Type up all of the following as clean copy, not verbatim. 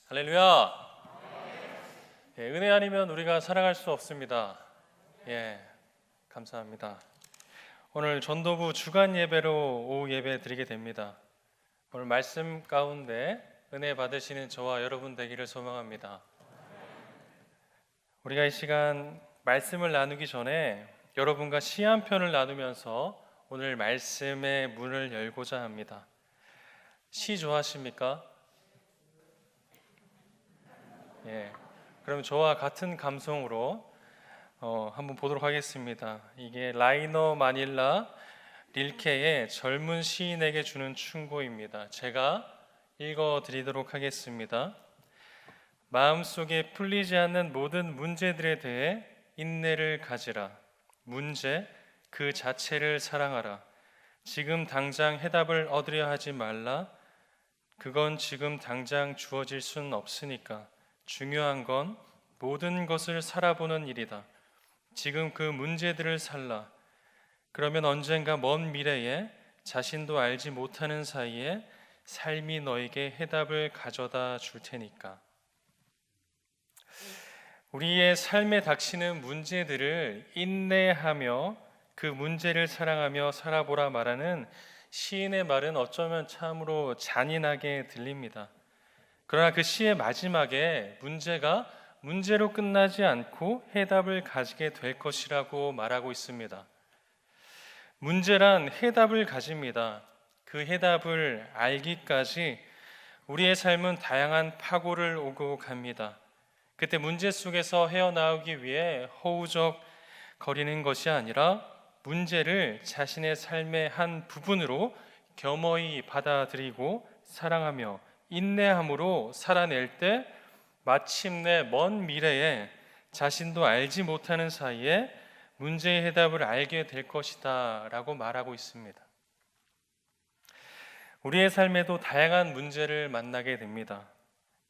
할렐루야. 은혜 아니면 우리가 살아갈 수 없습니다. 감사합니다. 오늘 전도부 주간 예배로 오후 예배 드리게 됩니다. 오늘 말씀 가운데 은혜 받으시는 저와 여러분 되기를 소망합니다. 우리가 이 시간 말씀을 나누기 전에 여러분과 시 한 편을 나누면서 오늘 말씀의 문을 열고자 합니다. 시 좋아하십니까? 그럼 저와 같은 감성으로 한번 보도록 하겠습니다. 이게 라이너 마닐라 릴케의 젊은 시인에게 주는 충고입니다. 제가 읽어드리도록 하겠습니다. 마음속에 풀리지 않는 모든 문제들에 대해 인내를 가지라. 문제 그 자체를 사랑하라. 지금 당장 해답을 얻으려 하지 말라. 그건 지금 당장 주어질 수는 없으니까. 중요한 건 모든 것을 살아보는 일이다. 지금 그 문제들을 살라. 그러면 언젠가 먼 미래에 자신도 알지 못하는 사이에 삶이 너에게 해답을 가져다 줄 테니까. 우리의 삶에 닥치는 문제들을 인내하며 그 문제를 사랑하며 살아보라 말하는 시인의 말은 어쩌면 참으로 잔인하게 들립니다. 그러나 그 시의 마지막에 문제가 문제로 끝나지 않고 해답을 가지게 될 것이라고 말하고 있습니다. 문제란 해답을 가집니다. 그 해답을 알기까지 우리의 삶은 다양한 파고를 오고 갑니다. 그때 문제 속에서 헤어나오기 위해 허우적 거리는 것이 아니라 문제를 자신의 삶의 한 부분으로 겸허히 받아들이고 사랑하며 인내함으로 살아낼 때 마침내 먼 미래에 자신도 알지 못하는 사이에 문제의 해답을 알게 될 것이다 라고 말하고 있습니다. 우리의 삶에도 다양한 문제를 만나게 됩니다.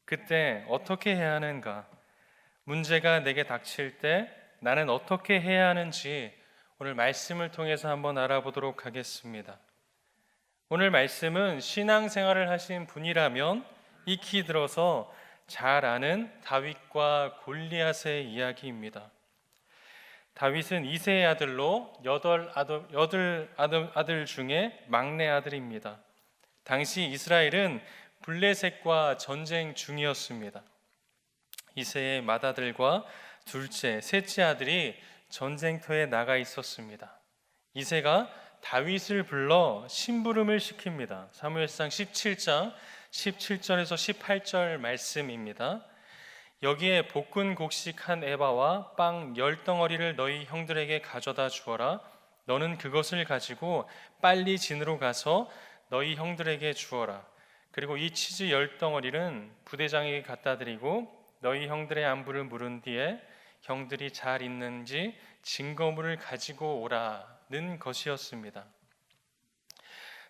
그때 어떻게 해야 하는가? 문제가 내게 닥칠 때 나는 어떻게 해야 하는지 오늘 말씀을 통해서 한번 알아보도록 하겠습니다. 오늘 말씀은 신앙생활을 하신 분이라면 익히 들어서 잘 아는 다윗과 골리앗의 이야기입니다. 다윗은 이새의 아들로 여덟 아들 중에 막내 아들입니다. 당시 이스라엘은 블레셋과 전쟁 중이었습니다. 이새의 맏아들과 둘째, 셋째 아들이 전쟁터에 나가 있었습니다. 이새가 다윗을 불러 심부름을 시킵니다. 사무엘상 17장 17절에서 18절 말씀입니다. 여기에 볶은 곡식 한 에바와 빵 10덩어리를 너희 형들에게 가져다 주어라. 너는 그것을 가지고 빨리 진으로 가서 너희 형들에게 주어라. 그리고 이 치즈 10덩어리는 부대장에게 갖다 드리고 너희 형들의 안부를 물은 뒤에 형들이 잘 있는지 증거물을 가지고 오라는 것이었습니다.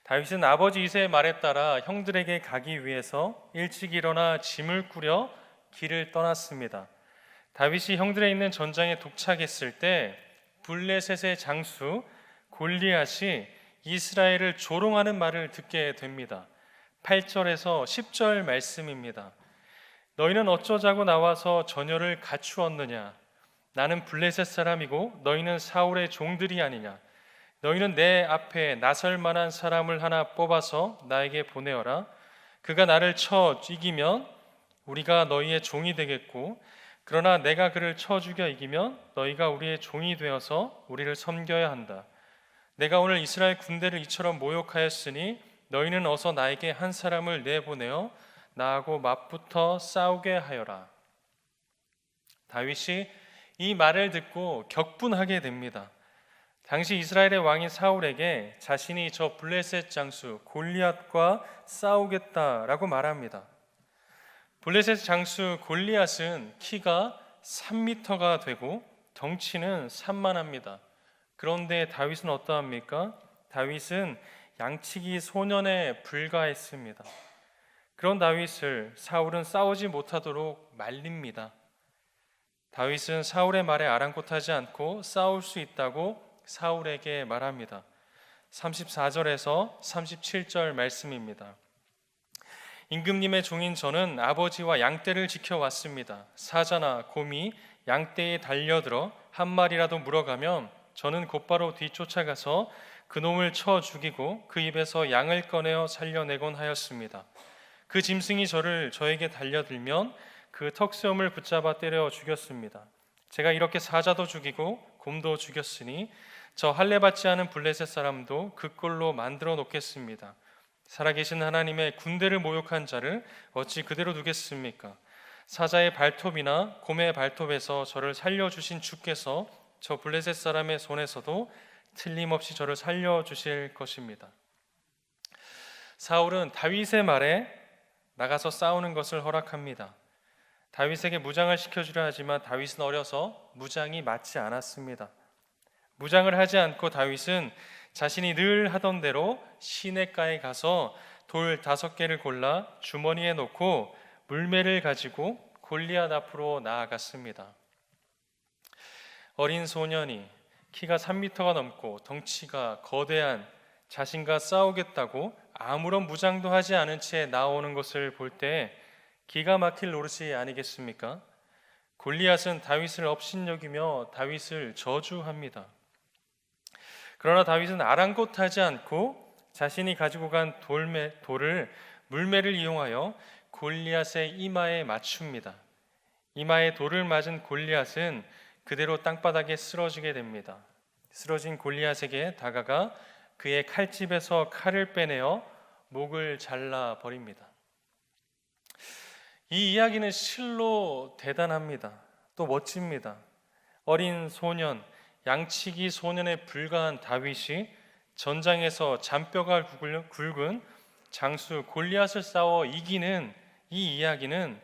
다윗은 아버지 이새의 말에 따라 형들에게 가기 위해서 일찍 일어나 짐을 꾸려 길을 떠났습니다. 다윗이 형들에 있는 전장에 도착했을 때 블레셋의 장수 골리앗이 이스라엘을 조롱하는 말을 듣게 됩니다. 8절에서 10절 말씀입니다. 너희는 어쩌자고 나와서 전열을 갖추었느냐? 나는 블레셋 사람이고 너희는 사울의 종들이 아니냐? 너희는 내 앞에 나설 만한 사람을 하나 뽑아서 나에게 보내어라. 그가 나를 쳐 이기면 우리가 너희의 종이 되겠고, 그러나 내가 그를 쳐 죽여 이기면 너희가 우리의 종이 되어서 우리를 섬겨야 한다. 내가 오늘 이스라엘 군대를 이처럼 모욕하였으니 너희는 어서 나에게 한 사람을 내보내어 나하고 맞붙어 싸우게 하여라. 다윗이 이 말을 듣고 격분하게 됩니다. 당시 이스라엘의 왕인 사울에게 자신이 저 블레셋 장수 골리앗과 싸우겠다라고 말합니다. 블레셋 장수 골리앗은 키가 3m가 되고 덩치는 산만합니다. 그런데 다윗은 어떠합니까? 다윗은 양치기 소년에 불과했습니다. 그런 다윗을 사울은 싸우지 못하도록 말립니다. 다윗은 사울의 말에 아랑곳하지 않고 싸울 수 있다고 사울에게 말합니다. 34절에서 37절 말씀입니다. 임금님의 종인 저는 아버지와 양떼를 지켜왔습니다. 사자나 곰이 양떼에 달려들어 한 마리라도 물어가면 저는 곧바로 뒤쫓아가서 그놈을 쳐 죽이고 그 입에서 양을 꺼내어 살려내곤 하였습니다. 그 짐승이 저에게 달려들면 그 턱수염을 붙잡아 때려 죽였습니다. 제가 이렇게 사자도 죽이고 곰도 죽였으니 저 할례 받지 않은 블레셋 사람도 그 꼴로 만들어 놓겠습니다. 살아계신 하나님의 군대를 모욕한 자를 어찌 그대로 두겠습니까? 사자의 발톱이나 곰의 발톱에서 저를 살려주신 주께서 저 블레셋 사람의 손에서도 틀림없이 저를 살려주실 것입니다. 사울은 다윗의 말에 나가서 싸우는 것을 허락합니다. 다윗에게 무장을 시켜주려 하지만 다윗은 어려서 무장이 맞지 않았습니다. 무장을 하지 않고 다윗은 자신이 늘 하던 대로 시냇가에 가서 돌 5개를 골라 주머니에 넣고 물매를 가지고 골리앗 앞으로 나아갔습니다. 어린 소년이 키가 3미터가 넘고 덩치가 거대한 자신과 싸우겠다고 아무런 무장도 하지 않은 채 나오는 것을 볼 때 기가 막힐 노릇이 아니겠습니까? 골리앗은 다윗을 업신여기며 다윗을 저주합니다. 그러나 다윗은 아랑곳하지 않고 자신이 가지고 간 돌을 물매를 이용하여 골리앗의 이마에 맞춥니다. 이마에 돌을 맞은 골리앗은 그대로 땅바닥에 쓰러지게 됩니다. 쓰러진 골리앗에게 다가가 그의 칼집에서 칼을 빼내어 목을 잘라 버립니다. 이 이야기는 실로 대단합니다. 또 멋집니다. 어린 소년, 양치기 소년에 불과한 다윗이 전장에서 잔뼈가 굵은 장수 골리앗을 싸워 이기는 이 이야기는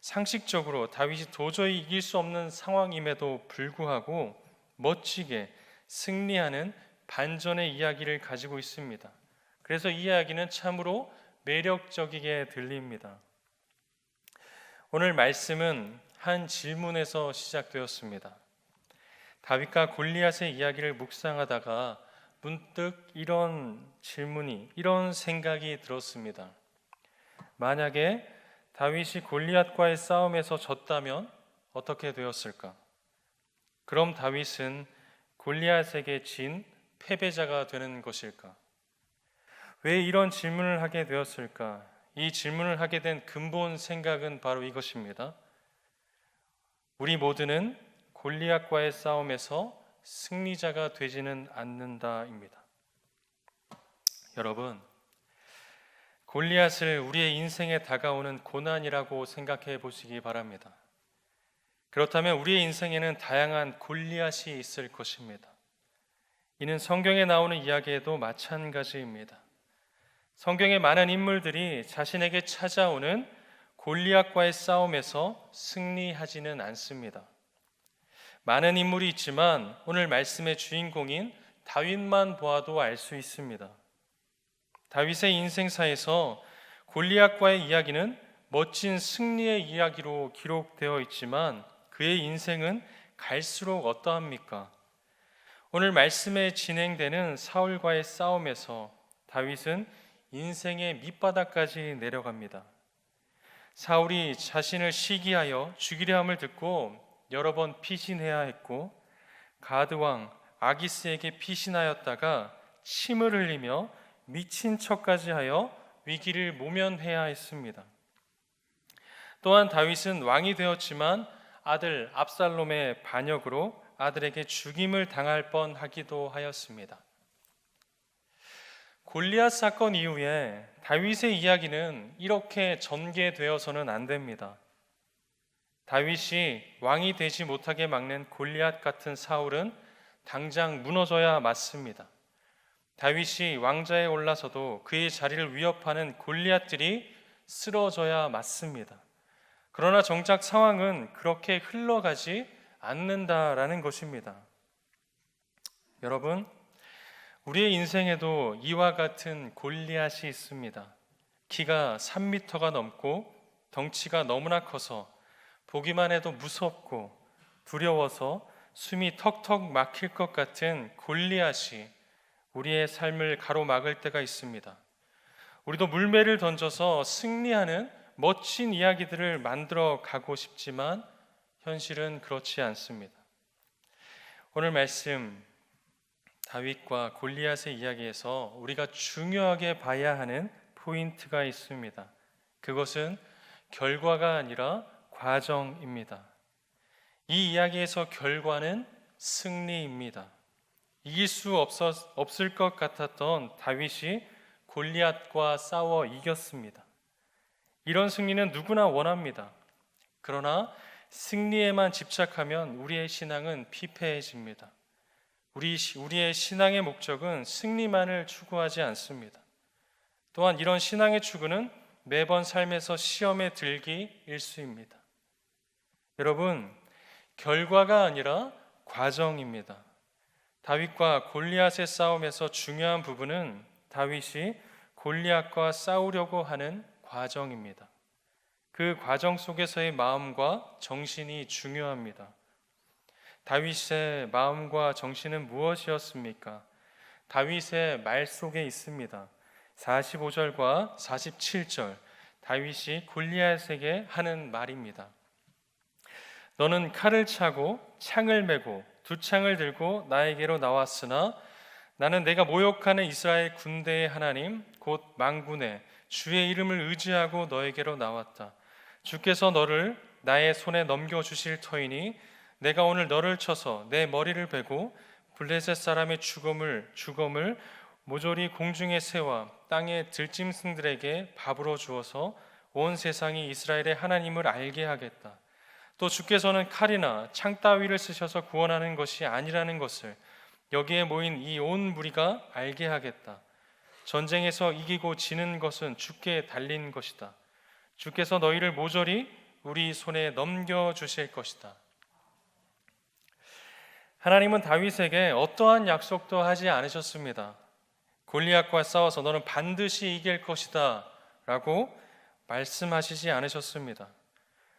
상식적으로 다윗이 도저히 이길 수 없는 상황임에도 불구하고 멋지게 승리하는 반전의 이야기를 가지고 있습니다. 그래서 이 이야기는 참으로 매력적이게 들립니다. 오늘 말씀은 한 질문에서 시작되었습니다. 다윗과 골리앗의 이야기를 묵상하다가 문득 이런 생각이 들었습니다. 만약에 다윗이 골리앗과의 싸움에서 졌다면 어떻게 되었을까? 그럼 다윗은 골리앗에게 진 패배자가 되는 것일까? 왜 이런 질문을 하게 되었을까? 이 질문을 하게 된 근본 생각은 바로 이것입니다. 우리 모두는 골리앗과의 싸움에서 승리자가 되지는 않는다입니다. 여러분, 골리앗을 우리의 인생에 다가오는 고난이라고 생각해 보시기 바랍니다. 그렇다면 우리의 인생에는 다양한 골리앗이 있을 것입니다. 이는 성경에 나오는 이야기에도 마찬가지입니다. 성경의 많은 인물들이 자신에게 찾아오는 골리앗과의 싸움에서 승리하지는 않습니다. 많은 인물이 있지만 오늘 말씀의 주인공인 다윗만 보아도 알 수 있습니다. 다윗의 인생사에서 골리앗과의 이야기는 멋진 승리의 이야기로 기록되어 있지만 그의 인생은 갈수록 어떠합니까? 오늘 말씀에 진행되는 사울과의 싸움에서 다윗은 인생의 밑바닥까지 내려갑니다. 사울이 자신을 시기하여 죽이려 함을 듣고 여러 번 피신해야 했고 가드왕 아기스에게 피신하였다가 침을 흘리며 미친 척까지 하여 위기를 모면해야 했습니다. 또한 다윗은 왕이 되었지만 아들 압살롬의 반역으로 아들에게 죽임을 당할 뻔하기도 하였습니다. 골리앗 사건 이후에 다윗의 이야기는 이렇게 전개되어서는 안 됩니다. 다윗이 왕이 되지 못하게 막는 골리앗 같은 사울은 당장 무너져야 맞습니다. 다윗이 왕좌에 올라서도 그의 자리를 위협하는 골리앗들이 쓰러져야 맞습니다. 그러나 정작 상황은 그렇게 흘러가지 않는다라는 것입니다. 여러분, 우리의 인생에도 이와 같은 골리앗이 있습니다. 키가 3미터가 넘고 덩치가 너무나 커서 보기만 해도 무섭고 두려워서 숨이 턱턱 막힐 것 같은 골리앗이 우리의 삶을 가로막을 때가 있습니다. 우리도 물매를 던져서 승리하는 멋진 이야기들을 만들어 가고 싶지만 현실은 그렇지 않습니다. 오늘 말씀 다윗과 골리앗의 이야기에서 우리가 중요하게 봐야 하는 포인트가 있습니다. 그것은 결과가 아니라 과정입니다. 이 이야기에서 결과는 승리입니다. 이길 수 없을 것 같았던 다윗이 골리앗과 싸워 이겼습니다. 이런 승리는 누구나 원합니다. 그러나 승리에만 집착하면 우리의 신앙은 피폐해집니다. 우리의 신앙의 목적은 승리만을 추구하지 않습니다. 또한 이런 신앙의 추구는 매번 삶에서 시험에 들기 일쑤입니다. 여러분, 결과가 아니라 과정입니다. 다윗과 골리앗의 싸움에서 중요한 부분은 다윗이 골리앗과 싸우려고 하는 과정입니다. 그 과정 속에서의 마음과 정신이 중요합니다. 다윗의 마음과 정신은 무엇이었습니까? 다윗의 말 속에 있습니다. 45절과 47절, 다윗이 골리앗에게 하는 말입니다. 너는 칼을 차고 창을 메고 두 창을 들고 나에게로 나왔으나 나는 내가 모욕하는 이스라엘 군대의 하나님 곧 만군의 주의 이름을 의지하고 너에게로 나왔다. 주께서 너를 나의 손에 넘겨주실 터이니 내가 오늘 너를 쳐서 내 머리를 베고 블레셋 사람의 죽음을 모조리 공중의 새와 땅의 들짐승들에게 밥으로 주어서 온 세상이 이스라엘의 하나님을 알게 하겠다. 또 주께서는 칼이나 창 따위를 쓰셔서 구원하는 것이 아니라는 것을 여기에 모인 이 온 무리가 알게 하겠다. 전쟁에서 이기고 지는 것은 주께 달린 것이다. 주께서 너희를 모조리 우리 손에 넘겨주실 것이다. 하나님은 다윗에게 어떠한 약속도 하지 않으셨습니다. 골리앗과 싸워서 너는 반드시 이길 것이다 라고 말씀하시지 않으셨습니다.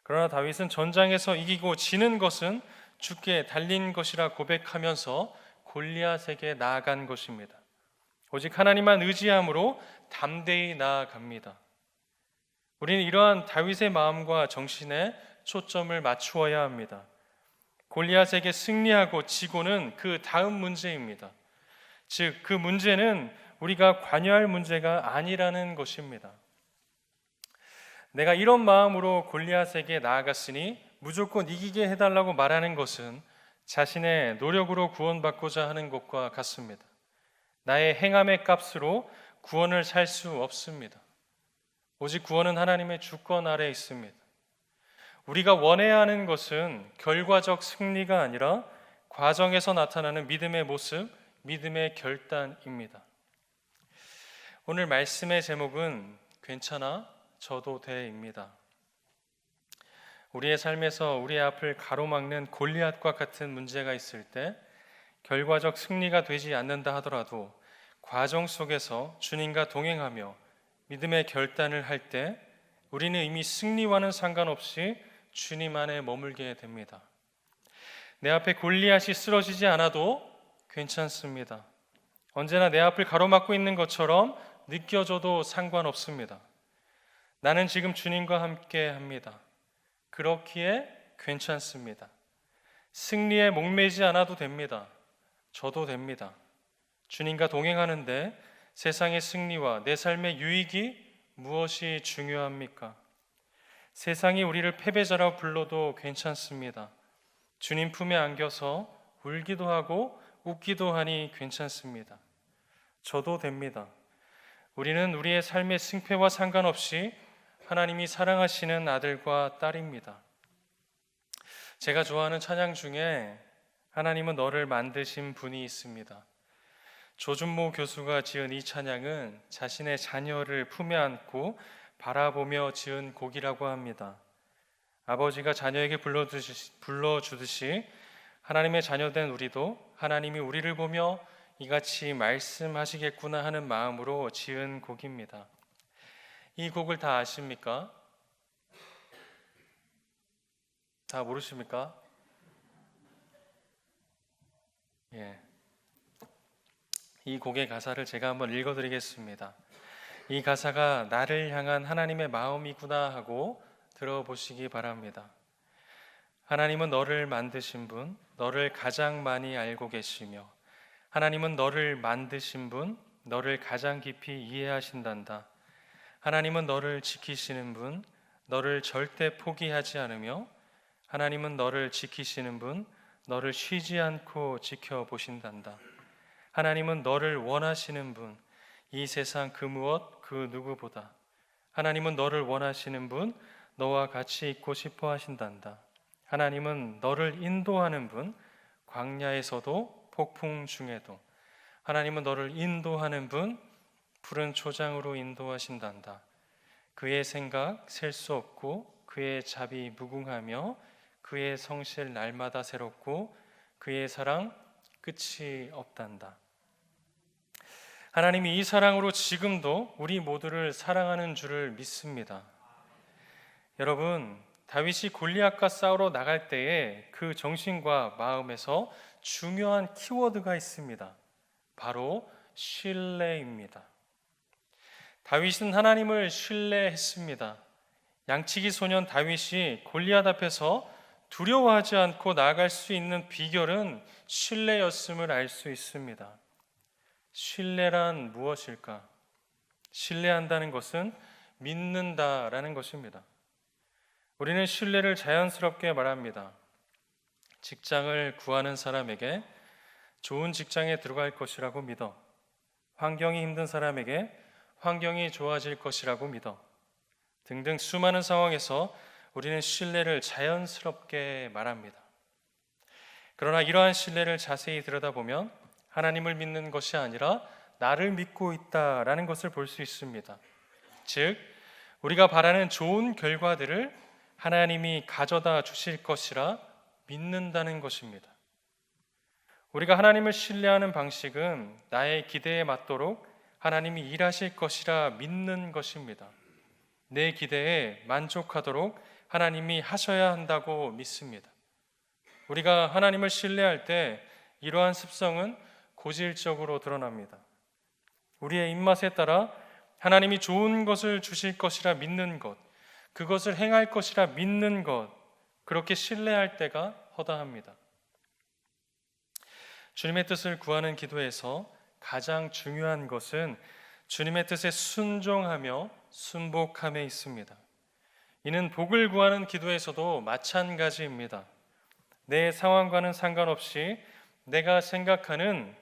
그러나 다윗은 전장에서 이기고 지는 것은 주께 달린 것이라 고백하면서 골리앗에게 나아간 것입니다. 오직 하나님만 의지함으로 담대히 나아갑니다. 우리는 이러한 다윗의 마음과 정신에 초점을 맞추어야 합니다. 골리앗에게 승리하고 지고는 그 다음 문제입니다. 즉, 그 문제는 우리가 관여할 문제가 아니라는 것입니다. 내가 이런 마음으로 골리앗에게 나아갔으니 무조건 이기게 해달라고 말하는 것은 자신의 노력으로 구원받고자 하는 것과 같습니다. 나의 행함의 값으로 구원을 살 수 없습니다. 오직 구원은 하나님의 주권 아래에 있습니다. 우리가 원해야 하는 것은 결과적 승리가 아니라 과정에서 나타나는 믿음의 모습, 믿음의 결단입니다. 오늘 말씀의 제목은 괜찮아 저도 돼입니다. 우리의 삶에서 우리의 앞을 가로막는 골리앗과 같은 문제가 있을 때 결과적 승리가 되지 않는다 하더라도 과정 속에서 주님과 동행하며 믿음의 결단을 할 때 우리는 이미 승리와는 상관없이 주님 안에 머물게 됩니다. 내 앞에 골리앗이 쓰러지지 않아도 괜찮습니다. 언제나 내 앞을 가로막고 있는 것처럼 느껴져도 상관없습니다. 나는 지금 주님과 함께 합니다. 그렇기에 괜찮습니다. 승리에 목매지 않아도 됩니다. 저도 됩니다. 주님과 동행하는데 세상의 승리와 내 삶의 유익이 무엇이 중요합니까? 세상이 우리를 패배자라고 불러도 괜찮습니다. 주님 품에 안겨서 울기도 하고 웃기도 하니 괜찮습니다. 저도 됩니다. 우리는 우리의 삶의 승패와 상관없이 하나님이 사랑하시는 아들과 딸입니다. 제가 좋아하는 찬양 중에 하나님은 너를 만드신 분이 있습니다. 조준모 교수가 지은 이 찬양은 자신의 자녀를 품에 안고 바라보며 지은 곡이라고 합니다. 아버지가 자녀에게 불러주듯이 하나님의 자녀된 우리도 하나님이 우리를 보며 이같이 말씀하시겠구나 하는 마음으로 지은 곡입니다. 이 곡을 다 아십니까? 다 모르십니까? 이 곡의 가사를 제가 한번 읽어드리겠습니다. 이 가사가 나를 향한 하나님의 마음이구나 하고 들어보시기 바랍니다. 하나님은 너를 만드신 분, 너를 가장 많이 알고 계시며 하나님은 너를 만드신 분, 너를 가장 깊이 이해하신단다. 하나님은 너를 지키시는 분, 너를 절대 포기하지 않으며 하나님은 너를 지키시는 분, 너를 쉬지 않고 지켜보신단다. 하나님은 너를 원하시는 분, 이 세상 그 무엇 그 누구보다 하나님은 너를 원하시는 분, 너와 같이 있고 싶어 하신단다. 하나님은 너를 인도하는 분, 광야에서도 폭풍 중에도 하나님은 너를 인도하는 분, 푸른 초장으로 인도하신단다. 그의 생각 셀 수 없고 그의 자비 무궁하며 그의 성실 날마다 새롭고 그의 사랑 끝이 없단다. 하나님이 이 사랑으로 지금도 우리 모두를 사랑하는 줄을 믿습니다. 여러분, 다윗이 골리앗과 싸우러 나갈 때에 그 정신과 마음에서 중요한 키워드가 있습니다. 바로 신뢰입니다. 다윗은 하나님을 신뢰했습니다. 양치기 소년 다윗이 골리앗 앞에서 두려워하지 않고 나아갈 수 있는 비결은 신뢰였음을 알 수 있습니다. 신뢰란 무엇일까? 신뢰한다는 것은 믿는다라는 것입니다. 우리는 신뢰를 자연스럽게 말합니다. 직장을 구하는 사람에게 좋은 직장에 들어갈 것이라고 믿어. 환경이 힘든 사람에게 환경이 좋아질 것이라고 믿어. 등등 수많은 상황에서 우리는 신뢰를 자연스럽게 말합니다. 그러나 이러한 신뢰를 자세히 들여다보면 하나님을 믿는 것이 아니라 나를 믿고 있다라는 것을 볼 수 있습니다. 즉, 우리가 바라는 좋은 결과들을 하나님이 가져다 주실 것이라 믿는다는 것입니다. 우리가 하나님을 신뢰하는 방식은 나의 기대에 맞도록 하나님이 일하실 것이라 믿는 것입니다. 내 기대에 만족하도록 하나님이 하셔야 한다고 믿습니다. 우리가 하나님을 신뢰할 때 이러한 습성은 고질적으로 드러납니다. 우리의 입맛에 따라 하나님이 좋은 것을 주실 것이라 믿는 것, 그것을 행할 것이라 믿는 것, 그렇게 신뢰할 때가 허다합니다. 주님의 뜻을 구하는 기도에서 가장 중요한 것은 주님의 뜻에 순종하며 순복함에 있습니다. 이는 복을 구하는 기도에서도 마찬가지입니다. 내 상황과는 상관없이 내가 생각하는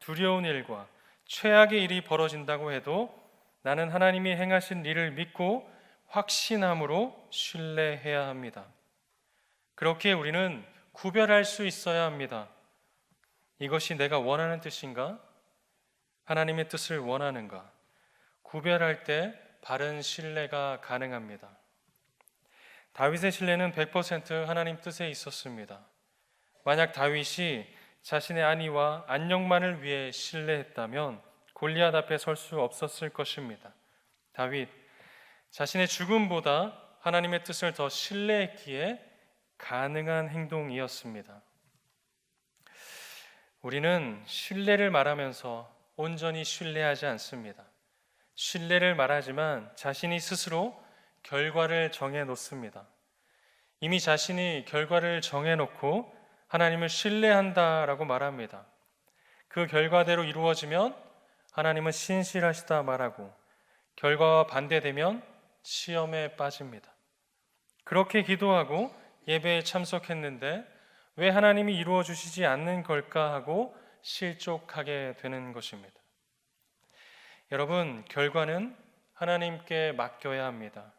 두려운 일과 최악의 일이 벌어진다고 해도 나는 하나님이 행하신 일을 믿고 확신함으로 신뢰해야 합니다. 그렇게 우리는 구별할 수 있어야 합니다. 이것이 내가 원하는 뜻인가? 하나님의 뜻을 원하는가? 구별할 때 바른 신뢰가 가능합니다. 다윗의 신뢰는 100% 하나님 뜻에 있었습니다. 만약 다윗이 자신의 안위와 안녕만을 위해 신뢰했다면 골리앗 앞에 설 수 없었을 것입니다. 다윗, 자신의 죽음보다 하나님의 뜻을 더 신뢰했기에 가능한 행동이었습니다. 우리는 신뢰를 말하면서 온전히 신뢰하지 않습니다. 신뢰를 말하지만 자신이 스스로 결과를 정해놓습니다. 이미 자신이 결과를 정해놓고 하나님을 신뢰한다라고 말합니다. 그 결과대로 이루어지면 하나님은 신실하시다 말하고 결과와 반대되면 시험에 빠집니다. 그렇게 기도하고 예배에 참석했는데 왜 하나님이 이루어 주시지 않는 걸까 하고 실족하게 되는 것입니다. 여러분, 결과는 하나님께 맡겨야 합니다.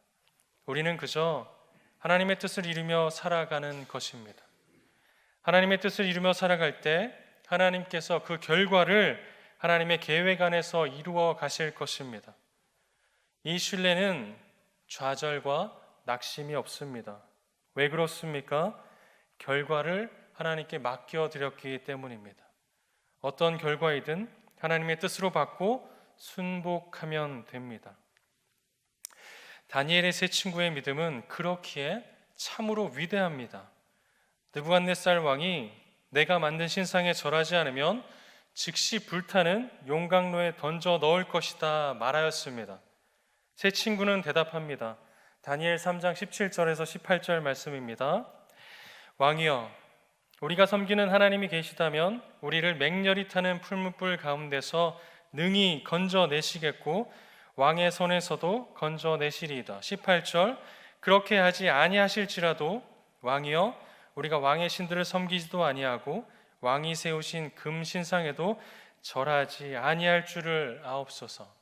우리는 그저 하나님의 뜻을 이루며 살아가는 것입니다. 하나님의 뜻을 이루며 살아갈 때 하나님께서 그 결과를 하나님의 계획 안에서 이루어 가실 것입니다. 이 신뢰는 좌절과 낙심이 없습니다. 왜 그렇습니까? 결과를 하나님께 맡겨드렸기 때문입니다. 어떤 결과이든 하나님의 뜻으로 받고 순복하면 됩니다. 다니엘의 세 친구의 믿음은 그렇기에 참으로 위대합니다. 느부갓네살 왕이 내가 만든 신상에 절하지 않으면 즉시 불타는 용광로에 던져 넣을 것이다 말하였습니다. 세 친구는 대답합니다. 다니엘 3장 17절에서 18절 말씀입니다. 왕이여, 우리가 섬기는 하나님이 계시다면 우리를 맹렬히 타는 풀무불 가운데서 능히 건져내시겠고 왕의 손에서도 건져내시리이다. 18절, 그렇게 하지 아니하실지라도 왕이여, 우리가 왕의 신들을 섬기지도 아니하고 왕이 세우신 금 신상에도 절하지 아니할 줄을 아옵소서.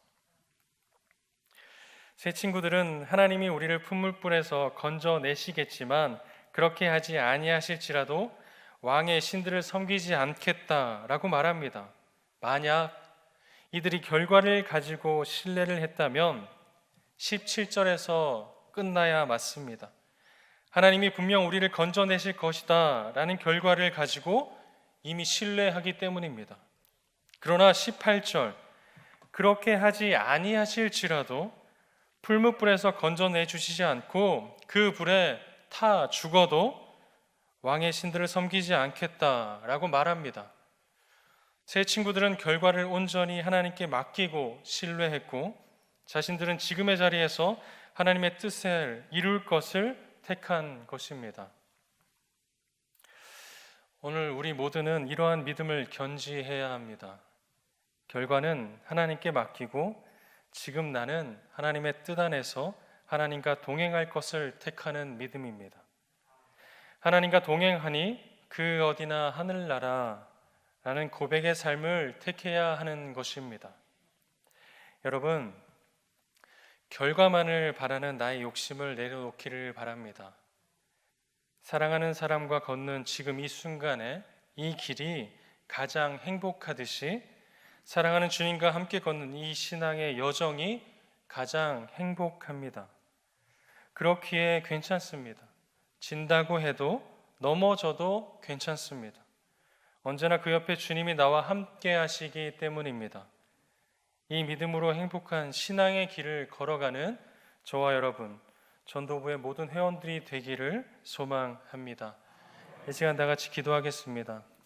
세 친구들은 하나님이 우리를 풀무불에서 건져내시겠지만 그렇게 하지 아니하실지라도 왕의 신들을 섬기지 않겠다라고 말합니다. 만약 이들이 결과를 가지고 신뢰를 했다면 17절에서 끝나야 맞습니다. 하나님이 분명 우리를 건져내실 것이다 라는 결과를 가지고 이미 신뢰하기 때문입니다. 그러나 18절, 그렇게 하지 아니하실지라도 풀무불에서 건져내 주시지 않고 그 불에 타 죽어도 왕의 신들을 섬기지 않겠다라고 말합니다. 세 친구들은 결과를 온전히 하나님께 맡기고 신뢰했고 자신들은 지금의 자리에서 하나님의 뜻을 이룰 것을 택한 것입니다. 오늘 우리 모두는 이러한 믿음을 견지해야 합니다. 결과는 하나님께 맡기고 지금 나는 하나님의 뜻 안에서 하나님과 동행할 것을 택하는 믿음입니다. 하나님과 동행하니 그 어디나 하늘나라 라는 고백의 삶을 택해야 하는 것입니다. 여러분, 결과만을 바라는 나의 욕심을 내려놓기를 바랍니다. 사랑하는 사람과 걷는 지금 이 순간에 이 길이 가장 행복하듯이 사랑하는 주님과 함께 걷는 이 신앙의 여정이 가장 행복합니다. 그렇기에 괜찮습니다. 진다고 해도 넘어져도 괜찮습니다. 언제나 그 옆에 주님이 나와 함께 하시기 때문입니다. 이 믿음으로 행복한 신앙의 길을 걸어가는 저와 여러분, 전도부의 모든 회원들이 되기를 소망합니다. 이 시간 다 같이 기도하겠습니다.